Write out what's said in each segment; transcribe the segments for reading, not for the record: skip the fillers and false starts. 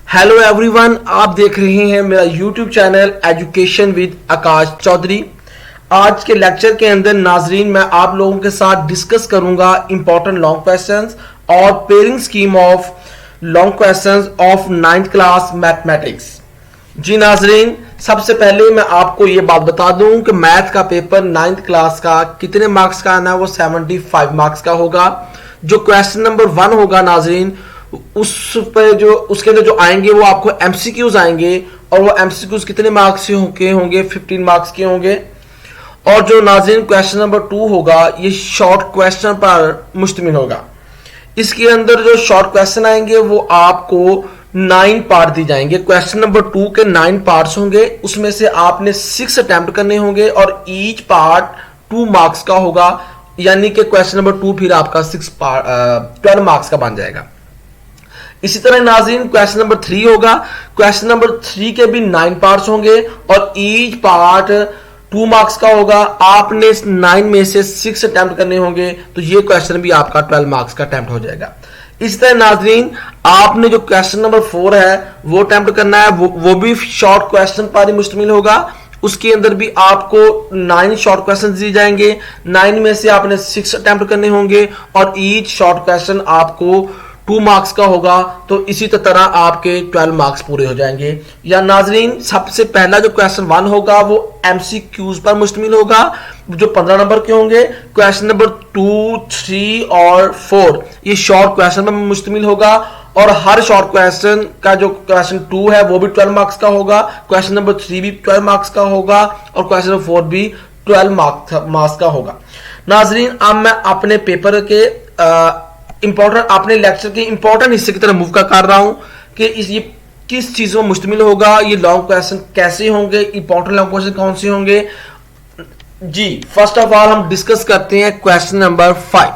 Hello everyone, आप देख रहे हैं मेरा यूट्यूब चैनल एजुकेशन विद आकाश चौधरी। आज के लेक्चर के अंदर नाजरीन मैं आप लोगों के साथ डिस्कस करूंगा इंपॉर्टेंट लॉन्ग क्वेश्चंस और pairing scheme of long questions of 9th class mathematics. जी नाजरीन, सबसे पहले मैं आपको ये बात बता दूं कि मैथ का पेपर 9th क्लास का कितने मार्क्स का आना है, वो 75 मार्क्स का होगा। जो क्वेश्चन नंबर 1 होगा नाजरीन, उस पे जो उसके अंदर जो आएंगे वो आपको एमसीक्यूज आएंगे और वो एमसीक्यूज कितने मार्क्स के होंगे 15 मार्क्स के होंगे। और जो नाज़रीन क्वेश्चन नंबर 2 होगा ये शॉर्ट क्वेश्चन पर मुश्तमिल होगा। इसके अंदर जो शॉर्ट क्वेश्चन आएंगे वो आपको 9 पार्ट दी जाएंगे। क्वेश्चन नंबर 2 के 9 पार्ट्स होंगे, उसमें से आपने 6 अटेम्प्ट करने होंगे और ईच पार्ट 2 मार्क्स का होगा, यानी कि क्वेश्चन नंबर 2 फिर आपका 12 मार्क्स का बन जाएगा। इसी तरह नाज़रीन क्वेश्चन नंबर 3 होगा। क्वेश्चन नंबर 3 के भी 9 पार्ट्स होंगे और ईच पार्ट 2 मार्क्स का होगा। आपने 9 में से 6 अटेम्प्ट करने होंगे, तो ये क्वेश्चन भी आपका 12 मार्क्स का अटेम्प्ट हो जाएगा। इस तरह नाज़रीन आपने जो क्वेश्चन नंबर 4 है वो अटेम्प्ट करना है, वो भी शॉर्ट क्वेश्चन पर ही मुश्तमिल होगा। उसके अंदर भी आपको 9 शॉर्ट क्वेश्चन दिए जाएंगे। 9 में से आपने 6 अटेम्प्ट करने होंगे और ईच शॉर्ट क्वेश्चन आपको 2 मार्क्स का होगा, तो इसी तरह आपके 12 मार्क्स पूरे हो जाएंगे। या नाजरीन सबसे पहला जो क्वेश्चन 1 होगा वो एमसीक्यूज पर मुश्तमिल होगा, जो 15 नंबर के होंगे। क्वेश्चन नंबर 2, 3 और 4 ये शॉर्ट क्वेश्चन पर मुश्तमिल होगा और हर शॉर्ट क्वेश्चन का जो क्वेश्चन 2 है वो भी 12 मार्क्स का होगा, क्वेश्चन नंबर 3 भी 12 मार्क्स का होगा और क्वेश्चन नंबर 4 भी 12 मार्क्स का होगा। नाजरीन अब मैं अपने पेपर के इंपॉर्टेंट अपने लेक्चर के इंपॉर्टेंट हिस्से की तरफ मूव कर रहा हूं कि ये किस चीजों में मुश्तमिल होगा, ये लॉन्ग क्वेश्चन कैसे होंगे, इंपॉर्टेंट लॉन्ग क्वेश्चन कौन से होंगे। जी फर्स्ट ऑफ ऑल हम डिस्कस करते हैं क्वेश्चन नंबर 5।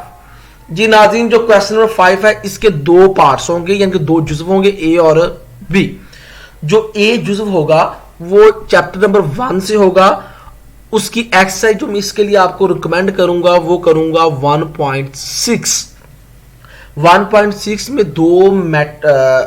जी नाज़रीन जो क्वेश्चन नंबर 5 है इसके 2 पार्ट्स होंगे, यानी कि 2 जुज़्व होंगे, ए और बी। जो ए जुज़्व होगा वो चैप्टर नंबर 1 से होगा। उसकी एक्सरसाइज जो मैं इसके लिए आपको रिकमेंड करूंगा वो करूंगा 1.6 में 2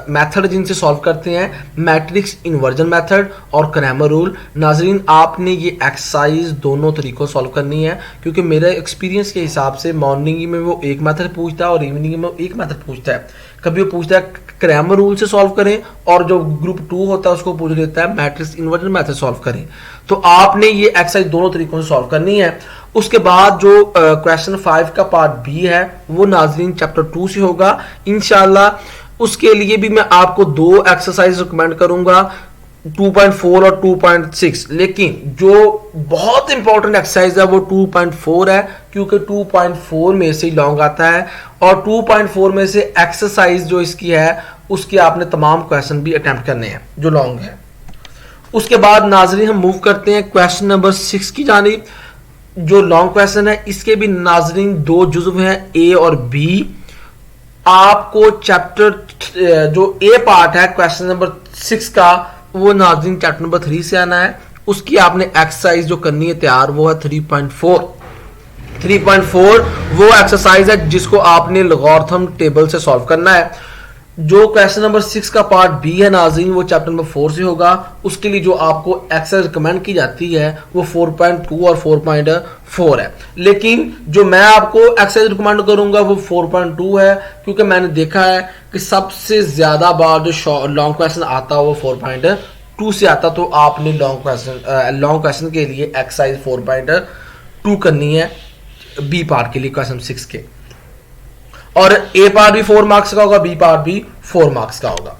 मेथड जिनसे सॉल्व करते हैं, मैट्रिक्स इन्वर्जन मेथड और क्रैमर रूल। नाजरीन आपने ये एक्सरसाइज दोनों तरीकों सॉल्व करनी है, क्योंकि मेरे एक्सपीरियंस के हिसाब से मॉर्निंग में वो एक मेथड पूछता है और इवनिंग में वो एक मेथड पूछता है। कभी वो पूछता है क्रैमर रूल से सॉल्व करें और जो ग्रुप 2 होता है उसको पूछ देता है मैट्रिक्स इन्वर्जन मेथड सॉल्व करें। तो आपने ये एक्सरसाइज दोनों तरीकों से सॉल्व करनी है। उसके बाद जो क्वेश्चन 5 का पार्ट बी है वो नाजरीन चैप्टर 2 से होगा इंशाल्लाह। उसके लिए भी मैं आपको 2 एक्सरसाइज रिकमेंड करूंगा, 2.4 और 2.6। लेकिन जो बहुत इंपॉर्टेंट एक्सरसाइज है वो 2.4 है, क्योंकि 2.4 में से लॉन्ग आता है और 2.4 में से एक्सरसाइज जो इसकी है उसके आपने तमाम क्वेश्चन भी अटेम्प्ट करने हैं जो लॉन्ग है। उसके बाद नाजरीन हम मूव करते हैं क्वेश्चन नंबर 6 की जानिब। जो लॉन्ग क्वेश्चन है इसके भी नाजरीन 2 जुज़्व हैं, ए और बी। आपको चैप्टर जो ए पार्ट है क्वेश्चन नंबर 6 का वो नाजरीन चैप्टर नंबर 3 से आना है। उसकी आपने एक्सरसाइज जो करनी है तैयार वो है 3.4 वो एक्सरसाइज है जिसको आपने लॉगरिथम टेबल से सॉल्व करना है। जो क्वेश्चन नंबर 6 का पार्ट बी है नाज़रीन वो चैप्टर नंबर 4 से होगा। उसके लिए जो आपको एक्सरसाइज रिकमेंड की जाती है वो 4.2 और 4.4 है, लेकिन जो मैं आपको एक्सरसाइज रिकमेंड करूंगा वो 4.2 है, क्योंकि मैंने देखा है कि सबसे ज्यादा बार जो लॉन्ग क्वेश्चन आता है वो 4.2 से आता। तो आपने लॉन्ग क्वेश्चन के लिए एक्सरसाइज 4.2 करनी है बी पार्ट के लिए क्वेश्चन 6 के, और ए पार्ट भी 4 मार्क्स का होगा, बी पार्ट भी 4 मार्क्स का होगा।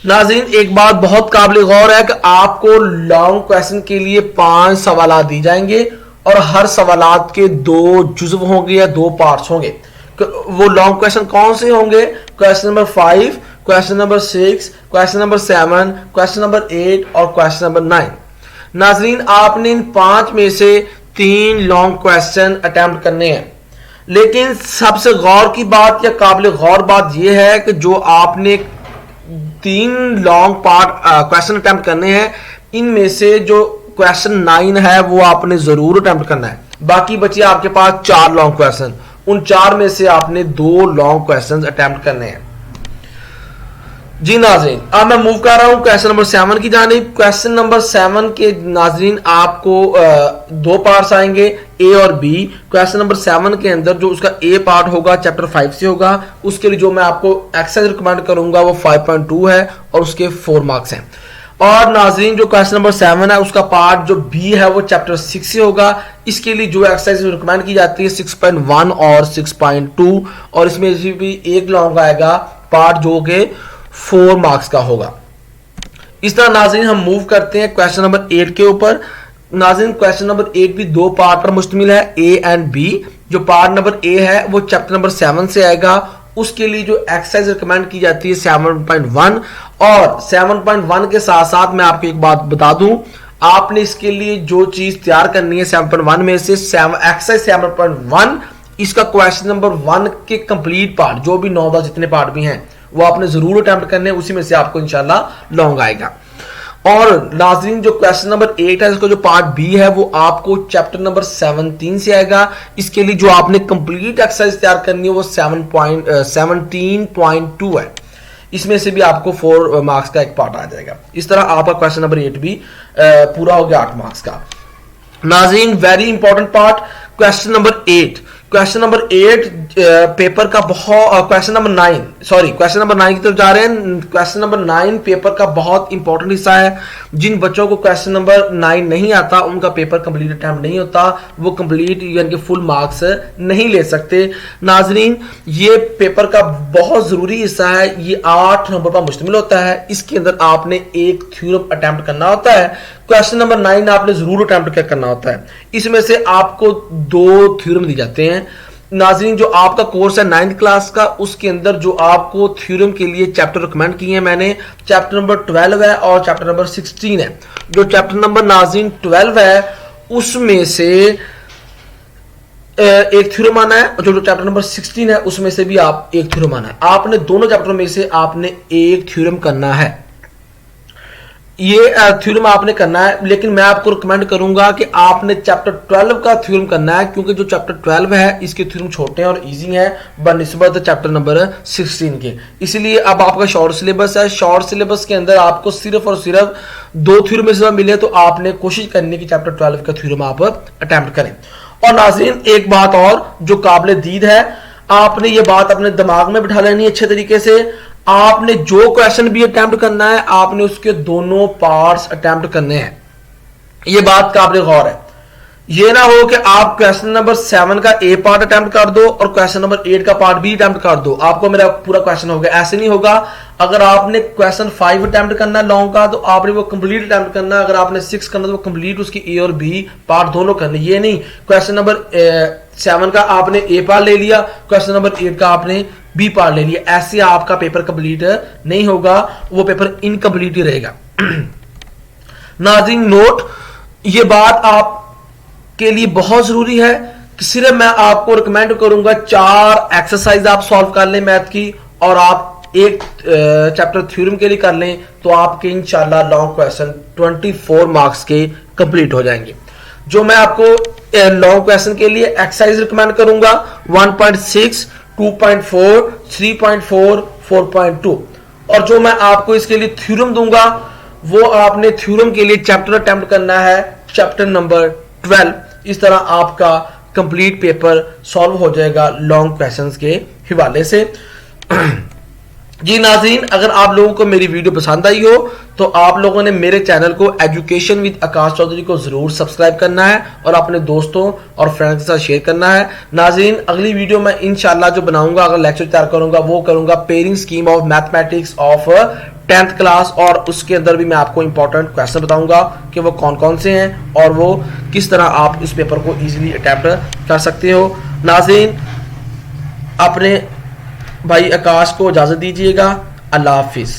नाज़रीन एक बात बहुत काबिल गौर है कि आपको लॉन्ग क्वेश्चन के लिए 5 सवालात दी जाएंगे और हर सवालात के 2 जुज़्व होंगे या 2 पार्ट्स होंगे। वो लॉन्ग क्वेश्चन कौन से होंगे? Question number 5, question number 6, question number 7, question number 8 और क्वेश्चन नंबर 9। नाज़रीन आपने इन 5 में से 3 लॉन्ग क्वेश्चन अटेम्प्ट करने हैं, लेकिन सबसे गौर की बात या काबिल गौर बात यह है कि जो आपने 3 लॉन्ग पार्ट क्वेश्चन अटेम्प्ट करने हैं, इनमें से जो क्वेश्चन 9 है वो आपने जरूर अटेम्प्ट करना है। बाकी बचे आपके पास 4 लॉन्ग क्वेश्चन, उन 4 में से आपने 2 लॉन्ग क्वेश्चन अटेम्प्ट करने हैं। जी नाज़रीन, अब मैं मूव कर रहा हूं क्वेश्चन नंबर 7 की जानिब। क्वेश्चन नंबर 7 के नाज़रीन आपको दो पार्ट्स आएंगे, ए और बी। क्वेश्चन नंबर 7 के अंदर जो उसका ए पार्ट होगा चैप्टर 5 से होगा, उसके लिए जो मैं आपको एक्सरसाइज रिकमेंड करूंगा वो 5.2 है और उसके 4 मार्क्स हैं। और नाज़रीन जो क्वेश्चन नंबर 7 है उसका पार्ट जो बी है वो चैप्टर 6 से होगा। इसके लिए जो एक्सरसाइज रिकमेंड की जाती है 6.1 और 6.2, और इसमें भी एक लॉन्ग आएगा पार्ट जो कि 4 मार्क्स का होगा। इस तरह नाज़रीन हम मूव करते हैं क्वेश्चन नंबर 8 के ऊपर। नाज़रीन क्वेश्चन नंबर 8 भी दो पार्ट पर मुश्तमिल है, ए एंड बी। जो पार्ट नंबर ए है वो चैप्टर नंबर 7 से आएगा। उसके लिए जो एक्सरसाइज रिकमेंड की जाती है 7.1, और 7.1 के साथ साथ मैं आपको एक बात बता दूं, आपने इसके लिए जो चीज तैयार करनी है 7.1 में से एक्सरसाइज 7.1, इसका क्वेश्चन नंबर 1 के कंप्लीट पार्ट जो भी 9-10 जितने पार्ट भी हैं वो आपने जरूर अटेम्प्ट करने, उसी में से आपको इंशाल्लाह लॉन्ग आएगा। और नाज़रीन जो क्वेश्चन नंबर 8 है इसका जो पार्ट बी है वो आपको चैप्टर नंबर 17 से आएगा। इसके लिए जो आपने कंप्लीट एक्सरसाइज तैयार करनी है वो 17.2 है। इसमें से भी आपको 4 मार्क्स का एक पार्ट आ जाएगा। इस तरह आपका क्वेश्चन नंबर 8 भी पूरा हो गया 8 मार्क्स का। नाज़रीन very important part question number 8। Question number 8 paper का बहुत, क्वेश्चन नंबर 9 की तरफ जा रहे हैं। क्वेश्चन नंबर 9 पेपर का बहुत इंपॉर्टेंट हिस्सा है। जिन बच्चों को क्वेश्चन नंबर 9 नहीं आता उनका पेपर कंप्लीट अटेम्प्ट नहीं होता, वो कंप्लीट यानी कि फुल मार्क्स नहीं ले सकते। नाजरीन ये पेपर का बहुत जरूरी हिस्सा है, ये 8 नंबर पर मुश्तमिल होता है। इसके अंदर आपने एक थ्योरम अटेम्प्ट करना होता है। क्वेश्चन नंबर 9 आपने जरूर अटेम्प्ट करना होता है। इसमें से आपको 2 थ्योरम दिए जाते हैं। नाज़रीन जो आपका कोर्स है 9th क्लास का, उसके अंदर जो आपको थ्योरम के लिए चैप्टर रिकमेंड किए हैं मैंने, चैप्टर नंबर 12 है और चैप्टर नंबर 16 है। जो चैप्टर नंबर नाज़रीन 12 है उसमें से एक थ्योरम आना है, और जो चैप्टर नंबर 16 है उसमें से भी आप एक थ्योरम आना है। आपने दोनों चैप्टर में से आपने एक थ्योरम करना है। ये थ्योरम आपने करना है, लेकिन मैं आपको रिकमेंड करूंगा कि आपने चैप्टर 12 का थ्योरम करना है, क्योंकि जो चैप्टर 12 है इसके थ्योरम छोटे हैं और इजी हैं बनिस्बत चैप्टर नंबर 16 के। इसलिए अब आपका शॉर्ट सिलेबस है। शॉर्ट सिलेबस के अंदर आपको सिर्फ और सिर्फ 2 थ्योरम में मिले, तो आपने कोशिश करनी कि चैप्टर 12 का थ्योरम आप अटेम्प्ट करें। और नाज़रीन एक बात और जो काबिल दीद है, आपने ये बात अपने दिमाग में बिठा लेनी है अच्छे तरीके से। आपने जो क्वेश्चन भी अटेम्प्ट करना है आपने उसके दोनों पार्ट्स अटेम्प्ट करने हैं। ये बात काबिल गौर है। ये ना हो कि आप क्वेश्चन नंबर 7 का ए पार्ट अटेम्प्ट कर दो और क्वेश्चन नंबर 8 का पार्ट बी अटेम्प्ट कर दो, आपको मेरा पूरा क्वेश्चन हो गया। ऐसे नहीं होगा। अगर आपने क्वेश्चन 5 अटेम्प्ट करना है लॉन्ग का, तो आपने वो कंप्लीट अटेम्प्ट करना है। अगर आपने 6 करना है तो वो कंप्लीट उसकी ए और बी पार्ट दोनों करने। ये नहीं क्वेश्चन नंबर 7 का आपने ए पार्ट ले लिया, क्वेश्चन नंबर 8 का आपने बी पार्ट ले लिया। ऐसे आपका पेपर कंप्लीट नहीं होगा, वो पेपर इनकम्प्लीट ही रहेगा। नाज़रीन नोट, ये बात आप के लिए बहुत जरूरी है कि सिर्फ मैं आपको रिकमेंड करूंगा 4 एक्सरसाइज आप सॉल्व कर लें मैथ की, और आप एक चैप्टर थ्योरम के लिए कर लें, तो आपके इंशाल्लाह लॉन्ग क्वेश्चन 24 मार्क्स के कंप्लीट हो जाएंगे। जो मैं आपको लॉन्ग क्वेश्चन के लिए एक्सरसाइज रिकमेंड करूंगा 1.6, 2.4, 3.4, 4.2, और जो मैं आपको इसके लिए थ्योरम दूंगा वो आपने थ्योरम के लिए चैप्टर अटेम्प्ट करना है चैप्टर नंबर 12। इस तरह आपका कंप्लीट पेपर सॉल्व हो जाएगा लॉन्ग क्वेश्चंस के हवाले से। जी नाज़रीन, अगर आप लोगों को मेरी वीडियो पसंद आई हो तो आप लोगों ने मेरे चैनल को एजुकेशन विद आकाश चौधरी को जरूर सब्सक्राइब करना है और अपने दोस्तों और फ्रेंड्स के साथ शेयर करना है। नाज़रीन अगली वीडियो में इंशाल्लाह जो बनाऊंगा, अगर लेक्चर तैयार करूंगा, वो करूंगा pairing scheme of mathematics of 10th class, और उसके अंदर भी मैं आपको इंपॉर्टेंट क्वेश्चन बताऊंगा कि वो कौन कौन से हैं और वो किस तरह आप इस पेपर को इजीली अटेम्प्ट कर सकते हो। नाज़रीन अपने भाई आकाश को इजाजत दीजिएगा। अल्लाह हाफिज।